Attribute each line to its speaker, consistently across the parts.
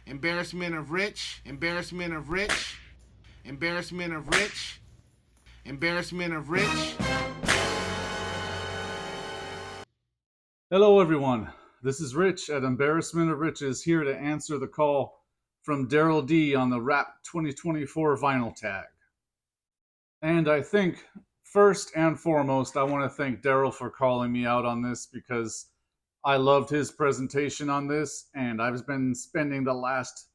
Speaker 1: embarrassment of rich, embarrassment of rich, embarrassment of rich, embarrassment of rich.
Speaker 2: Hello, everyone. This is Rich at Embarrassment of Riches here to answer the call from DarrellD on the Rap 2024 vinyl tag. And I think first and foremost, I want to thank Darrell for calling me out on this because I loved his presentation on this, and I've been spending the last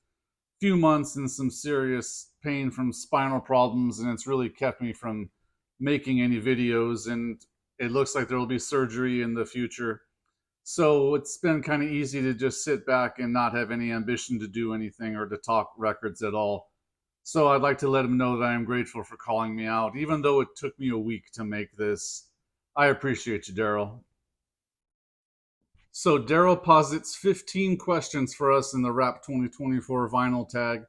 Speaker 2: few months in some serious pain from spinal problems, and it's really kept me from making any videos, and it looks like there will be surgery in the future. So it's been kind of easy to just sit back and not have any ambition to do anything or to talk records at all. So I'd like to let him know that I am grateful for calling me out, even though it took me a week to make this. I appreciate you, Darrell. So Darrell posits 15 questions for us in the Rap 2024 vinyl tag.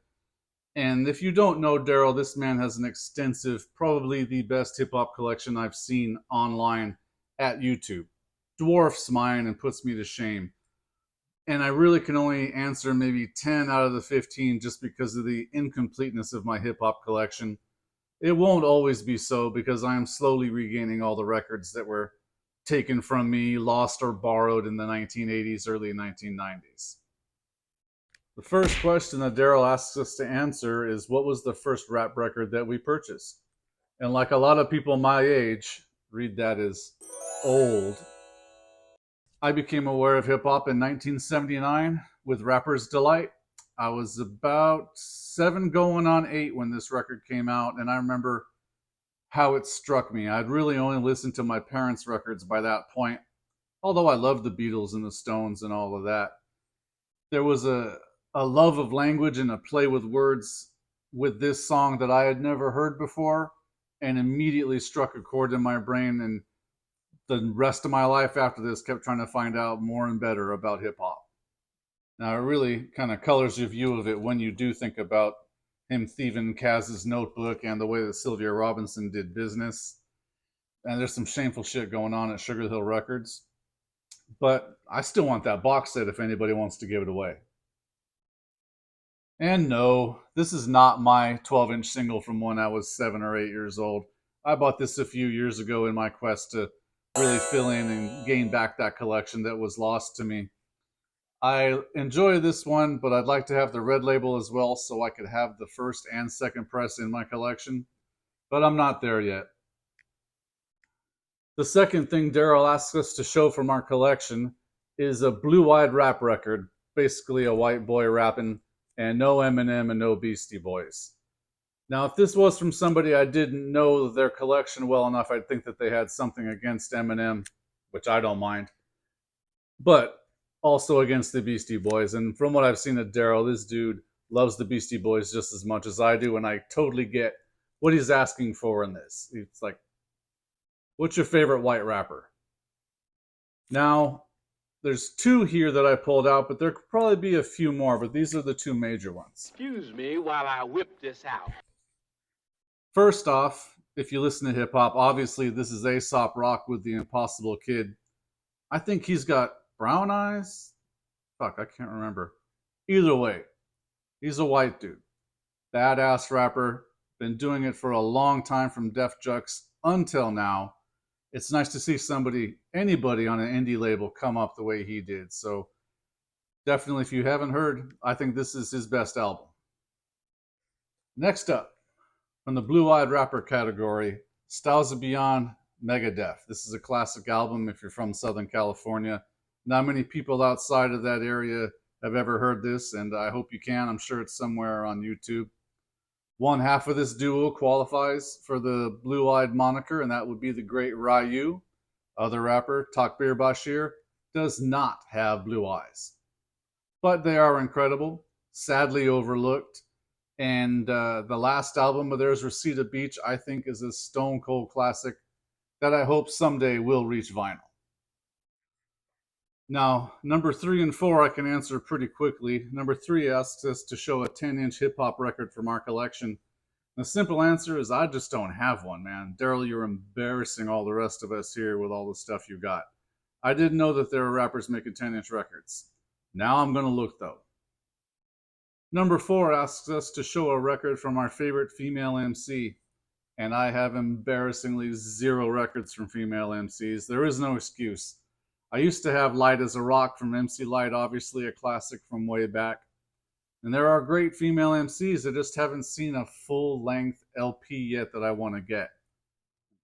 Speaker 2: And if you don't know Darrell, this man has an extensive, probably the best hip hop collection I've seen online at YouTube. Dwarfs mine and puts me to shame. And I really can only answer maybe 10 out of the 15 just because of the incompleteness of my hip hop collection. It won't always be so because I am slowly regaining all the records that were taken from me, lost, or borrowed in the 1980s, early 1990s. The first question that Darrell asks us to answer is, what was the first rap record that we purchased? And like a lot of people my age, read that as old, I became aware of hip hop in 1979 with Rapper's Delight. I was about 7 going on 8 when this record came out, and I remember how it struck me. I'd really only listened to my parents' records by that point, although I loved the Beatles and the Stones and all of that. There was a love of language and a play with words with this song that I had never heard before, and immediately struck a chord in my brain, and the rest of my life after this kept trying to find out more and better about hip hop. Now, it really kind of colors your view of it when you do think about him thieving Kaz's notebook and the way that Sylvia Robinson did business. And there's some shameful shit going on at Sugar Hill Records. But I still want that box set if anybody wants to give it away. And no, this is not my 12-inch single from when I was 7 or 8 years old. I bought this a few years ago in my quest to really fill in and gain back that collection that was lost to me. I enjoy this one, but I'd like to have the red label as well so I could have the first and second press in my collection, but I'm not there yet. The second thing Darrell asks us to show from our collection is a blue-eyed rap record, basically a white boy rapping, and no Eminem and no Beastie Boys. Now, if this was from somebody I didn't know their collection well enough, I'd think that they had something against Eminem, which I don't mind, but also against the Beastie Boys. And from what I've seen of Darrell, this dude loves the Beastie Boys just as much as I do, and I totally get what he's asking for in this. It's like, what's your favorite white rapper? Now, there's 2 here that I pulled out, but there could probably be a few more, but these are the 2 major ones.
Speaker 3: Excuse me while I whip this out.
Speaker 2: First off, if you listen to hip hop, obviously this is Aesop Rock with the Impossible Kid. I think he's got brown eyes. Fuck, I can't remember. Either way, he's a white dude. Badass rapper. Been doing it for a long time from Def Jux until now. It's nice to see anybody on an indie label come up the way he did. So definitely, if you haven't heard, I think this is his best album. Next up, from the blue-eyed rapper category, Styles of Beyond, Megadeth. This is a classic album if you're from Southern California. Not many people outside of that area have ever heard this, and I hope you can. I'm sure it's somewhere on YouTube. One half of this duo qualifies for the blue-eyed moniker, and that would be the great Ryu. Other rapper, Takbir Bashir, does not have blue eyes. But they are incredible, sadly overlooked. And the last album of theirs, Reseda Beach, I think is a stone cold classic that I hope someday will reach vinyl. Now, number 3 and 4 I can answer pretty quickly. Number 3 asks us to show a 10-inch hip-hop record from our collection. The simple answer is I just don't have one, man. Darrell, you're embarrassing all the rest of us here with all the stuff you got. I didn't know that there were rappers making 10-inch records. Now I'm going to look, though. Number 4 asks us to show a record from our favorite female MC. And I have embarrassingly 0 records from female MCs. There is no excuse. I used to have Light as a Rock from MC Light, obviously a classic from way back. And there are great female MCs. I just haven't seen a full-length LP yet that I want to get.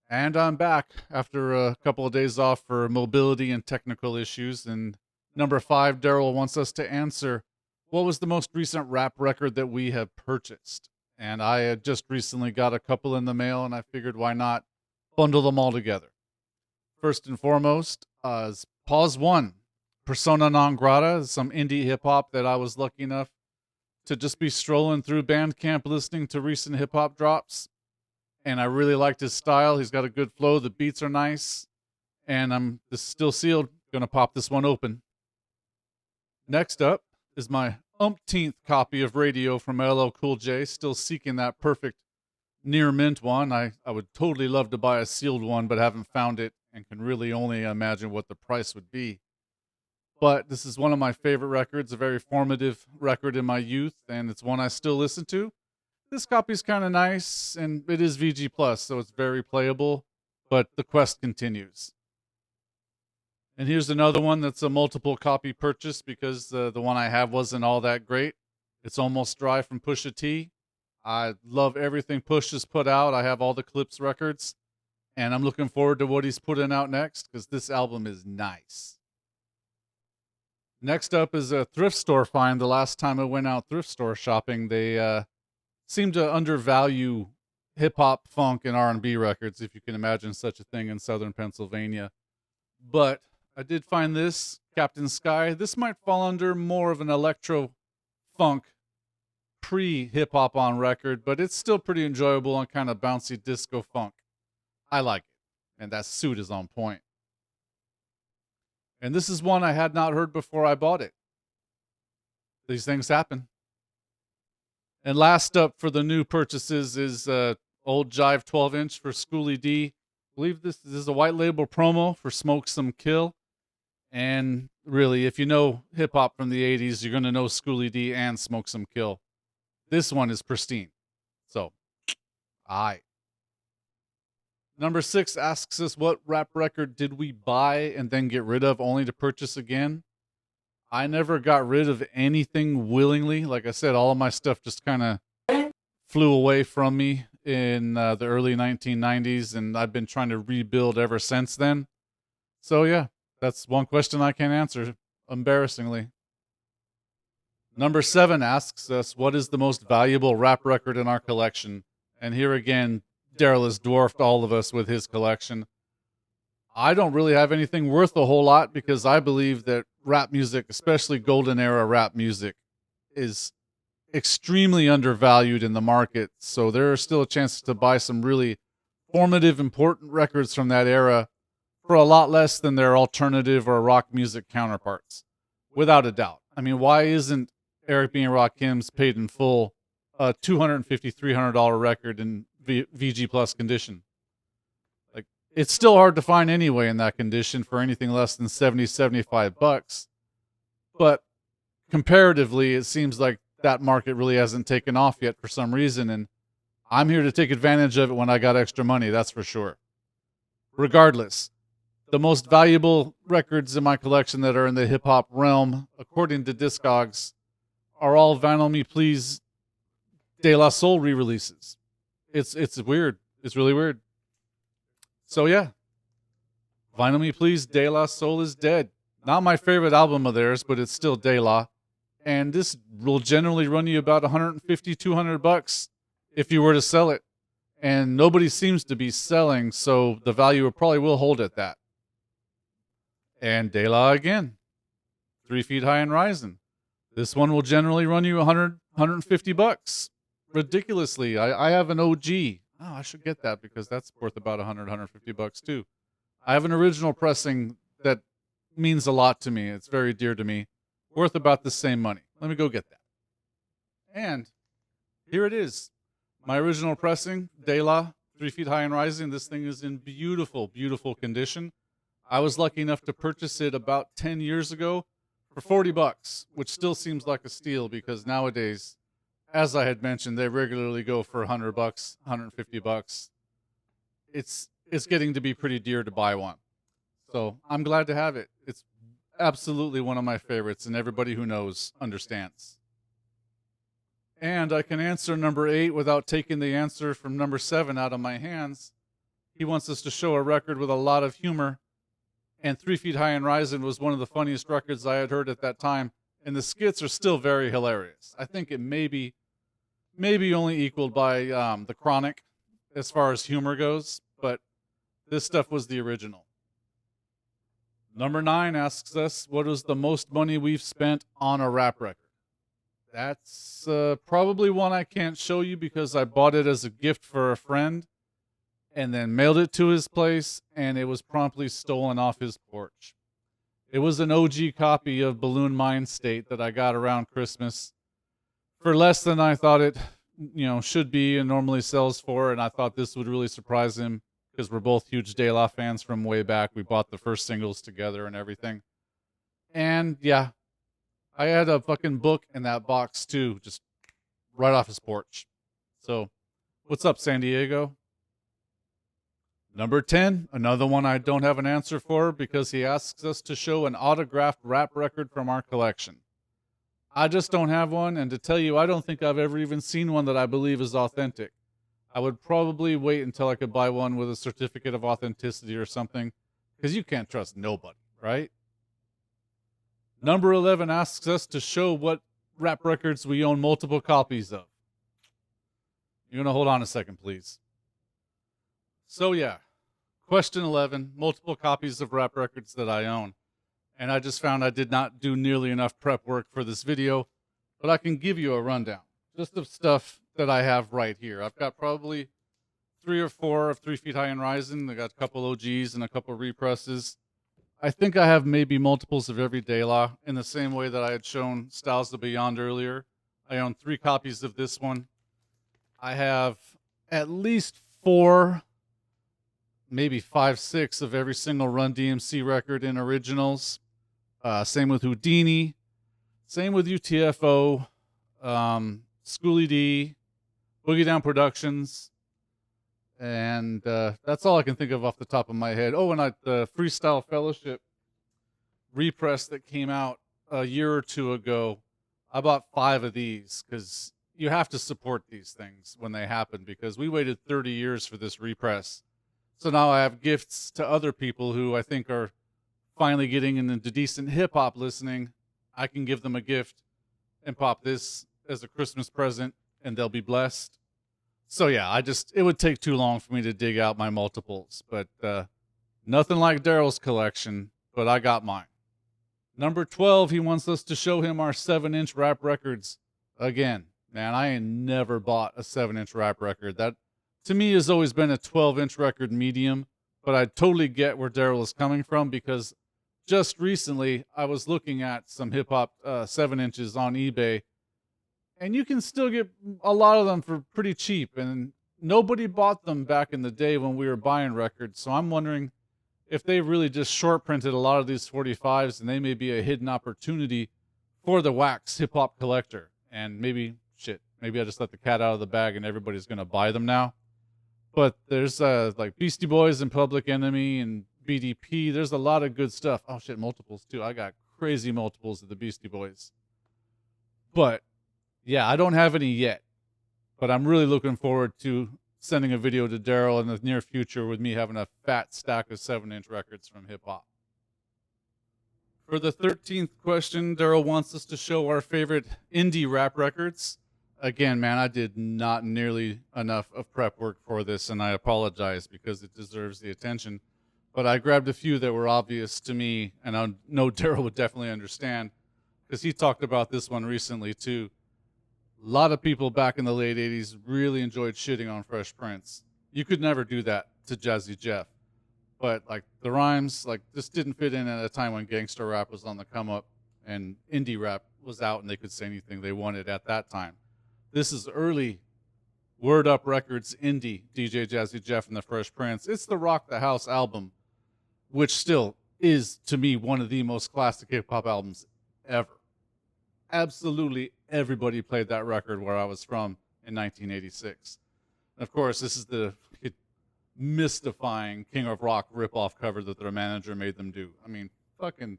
Speaker 2: And I'm back after a couple of days off for mobility and technical issues. And number 5, Darrell wants us to answer, what was the most recent rap record that we have purchased? And I had just recently got a couple in the mail, and I figured why not bundle them all together. First and foremost, is Pause 1, Persona Non Grata, some indie hip-hop that I was lucky enough to just be strolling through Bandcamp listening to recent hip-hop drops. And I really liked his style. He's got a good flow. The beats are nice. And this is still sealed. Going to pop this one open. Next up is my umpteenth copy of Radio from LL Cool J. Still seeking that perfect near mint one. I would totally love to buy a sealed one, but haven't found it and can really only imagine what the price would be. But this is one of my favorite records, a very formative record in my youth, and it's one I still listen to. This copy's kind of nice, and it is VG+, so it's very playable, but the quest continues. And here's another one that's a multiple copy purchase because the one I have wasn't all that great. It's Almost Dry from Pusha T. I love everything Push has put out. I have all the Clips records, and I'm looking forward to what he's putting out next because this album is nice. Next up is a thrift store find. The last time I went out thrift store shopping, they seem to undervalue hip-hop, funk, and R&B records, if you can imagine such a thing in southern Pennsylvania. But I did find this, Captain Sky. This might fall under more of an electro-funk pre-hip-hop on record, but it's still pretty enjoyable and kind of bouncy disco funk. I like it, and that suit is on point. And this is one I had not heard before I bought it. These things happen. And last up for the new purchases is Old Jive 12-inch for Schoolie D. I believe this is a white label promo for Smoke Some Kill. And really, if you know hip-hop from the 80s, you're going to know Schoolie D and Smoke Some Kill. This one is pristine. So, aight. Number 6 asks us, what rap record did we buy and then get rid of only to purchase again? I never got rid of anything willingly. Like I said, all of my stuff just kind of flew away from me in the early 1990s, and I've been trying to rebuild ever since then. So yeah, that's one question I can't answer, embarrassingly. Number 7 asks us, what is the most valuable rap record in our collection? And here again, Darrell has dwarfed all of us with his collection. I don't really have anything worth a whole lot because I believe that rap music, especially golden era rap music, is extremely undervalued in the market. So there are still a chance to buy some really formative, important records from that era for a lot less than their alternative or rock music counterparts, without a doubt. I mean, why isn't Eric B. and Rakim's Paid in Full a $250, $300 record in VG Plus condition? Like, it's still hard to find anyway in that condition for anything less than $70, $75. But comparatively, it seems like that market really hasn't taken off yet for some reason, and I'm here to take advantage of it when I got extra money, that's for sure. Regardless, the most valuable records in my collection that are in the hip-hop realm, according to Discogs, are all Vinyl Me Please De La Soul re-releases. It's weird. It's really weird. So yeah, Vinyl Me Please De La Soul is dead. Not my favorite album of theirs, but it's still De La. And this will generally run you about $150, $200 if you were to sell it. And nobody seems to be selling, so the value probably will hold at that. And De La again, 3 Feet High and Rising. This one will generally run you $100, $150. Ridiculously. I have an OG. Oh, I should get that because that's worth about $100, $150 too. I have an original pressing that means a lot to me. It's very dear to me. Worth about the same money. Let me go get that. And here it is. My original pressing, De La, 3 Feet High and Rising. This thing is in beautiful, beautiful condition. I was lucky enough to purchase it about 10 years ago for $40, which still seems like a steal because nowadays as I had mentioned, they regularly go for $100, $150. It's getting to be pretty dear to buy one. So I'm glad to have it. It's absolutely one of my favorites, and everybody who knows understands. And I can answer number 8 without taking the answer from number 7 out of my hands. He wants us to show a record with a lot of humor, and 3 Feet High and Rising was one of the funniest records I had heard at that time, and the skits are still very hilarious. I think it may be only equaled by The Chronic as far as humor goes, but this stuff was the original. Number 9 asks us, what is the most money we've spent on a rap record? That's probably one I can't show you because I bought it as a gift for a friend and then mailed it to his place, and it was promptly stolen off his porch. It was an OG copy of Balloon Mind State that I got around Christmas for less than I thought it, should be and normally sells for, and I thought this would really surprise him because we're both huge De La fans from way back. We bought the first singles together and everything. And yeah, I had a fucking book in that box too, just right off his porch. So, what's up, San Diego? Number 10, another one I don't have an answer for because he asks us to show an autographed rap record from our collection. I just don't have one, and to tell you, I don't think I've ever even seen one that I believe is authentic. I would probably wait until I could buy one with a certificate of authenticity or something, because you can't trust nobody, right? Number 11 asks us to show what rap records we own multiple copies of. You're going to hold on a second, please. So yeah, question 11, multiple copies of rap records that I own. And I just found I did not do nearly enough prep work for this video, but I can give you a rundown just of stuff that I have right here. I've got probably 3 or 4 of 3 Feet High and Rising. I got a couple OGs and a couple represses. I think I have maybe multiples of every De La in the same way that I had shown Styles of Beyond earlier. I own 3 copies of this one. I have at least 4, maybe 5, 6 of every single Run DMC record in originals. Same with Houdini. Same with UTFO. Schoolie D. Boogie Down Productions. And that's all I can think of off the top of my head. Oh, and the Freestyle Fellowship repress that came out a year or 2 ago. I bought 5 of these because you have to support these things when they happen because we waited 30 years for this repress. So now I have gifts to other people who I think are finally getting into decent hip-hop listening. I can give them a gift and pop this as a Christmas present, and they'll be blessed. So yeah, it would take too long for me to dig out my multiples, but nothing like Darrell's collection, but I got mine. Number 12, he wants us to show him our 7-inch rap records. Again, man, I ain't never bought a 7-inch rap record. That, to me, has always been a 12-inch record medium, but I totally get where Darrell is coming from because just recently I was looking at some hip-hop 7-inches on eBay, and you can still get a lot of them for pretty cheap, and nobody bought them back in the day when we were buying records, so I'm wondering if they really just short printed a lot of these 45s, and they may be a hidden opportunity for the wax hip-hop collector, and maybe I just let the cat out of the bag and everybody's going to buy them now. But there's like Beastie Boys and Public Enemy and BDP. There's a lot of good stuff. Oh shit, multiples too. I got crazy multiples of the Beastie Boys. But yeah, I don't have any yet. But I'm really looking forward to sending a video to Darrell in the near future with me having a fat stack of 7-inch records from hip hop. For the 13th question, Darrell wants us to show our favorite indie rap records. Again, man, I did not nearly enough of prep work for this, and I apologize because it deserves the attention. But I grabbed a few that were obvious to me, and I know Darrell would definitely understand because he talked about this one recently, too. A lot of people back in the late 80s really enjoyed shitting on Fresh Prince. You could never do that to Jazzy Jeff. But, like, the rhymes, like, this didn't fit in at a time when gangster rap was on the come-up and indie rap was out and they could say anything they wanted at that time. This is early Word Up Records indie DJ Jazzy Jeff and the Fresh Prince. It's the Rock the House album, which still is, to me, one of the most classic hip-hop albums ever. absolutely everybody played that record where I was from in 1986. And of course, this is the mystifying King of Rock ripoff cover that their manager made them do. I mean, fucking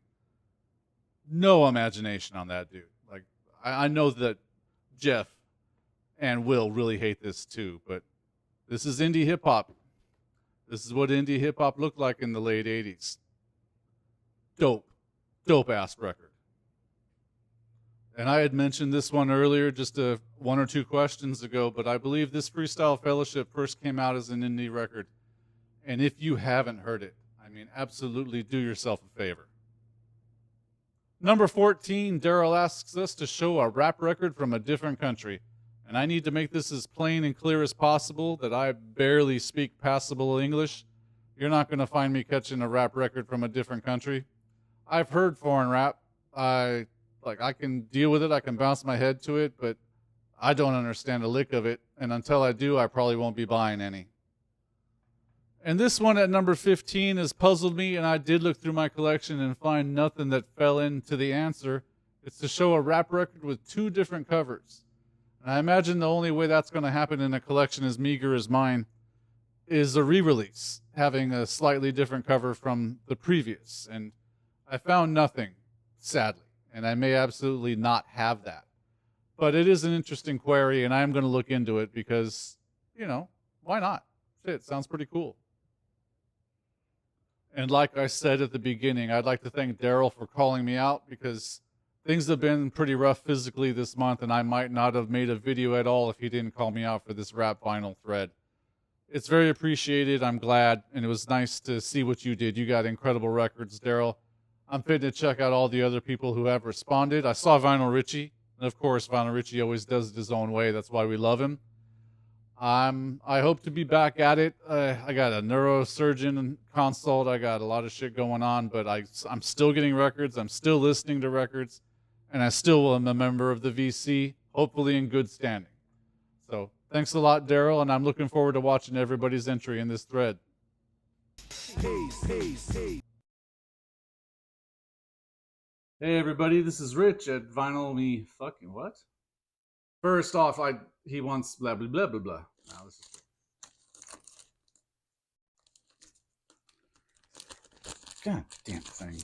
Speaker 2: no imagination on that dude. Like, I know that Jeff and Will really hate this too, but this is indie hip hop. This is what indie hip hop looked like in the late 80s. Dope ass record. And I had mentioned this one earlier, just one or two questions ago, but I believe this Freestyle Fellowship first came out as an indie record. And if you haven't heard it, I mean, absolutely do yourself a favor. Number 14, Darrell asks us to show a rap record from a different country. And I need to make this as plain and clear as possible that I barely speak passable English. You're not going to find me catching a rap record from a different country. I've heard foreign rap. I can deal with it. I can bounce my head to it, but I don't understand a lick of it. And until I do, I probably won't be buying any. And this one at number 15 has puzzled me, and I did look through my collection and find nothing that fell into the answer. It's to show a rap record with two different covers. And I imagine the only way that's going to happen in a collection as meager as mine is a re-release, having a slightly different cover from the previous. And I found nothing, sadly. And I may absolutely not have that. But it is an interesting query, and I'm going to look into it because, why not? Shit, sounds pretty cool. And like I said at the beginning, I'd like to thank Darrell for calling me out because things have been pretty rough physically this month, and I might not have made a video at all if he didn't call me out for this rap vinyl thread. It's very appreciated. I'm glad, and it was nice to see what you did. You got incredible records, Darrell. I'm fitting to check out all the other people who have responded. I saw Vinyl Richie, and of course, Vinyl Richie always does it his own way. That's why we love him. I hope to be back at it. I got a neurosurgeon consult. I got a lot of shit going on, but I'm still getting records. I'm still listening to records, and I still am a member of the VC, hopefully in good standing. So thanks a lot, Darrell, and I'm looking forward to watching everybody's entry in this thread. Hey everybody, this is Rich at Vinyl Me fucking what? First off, he wants blah blah blah blah blah. Now this is God damn thing.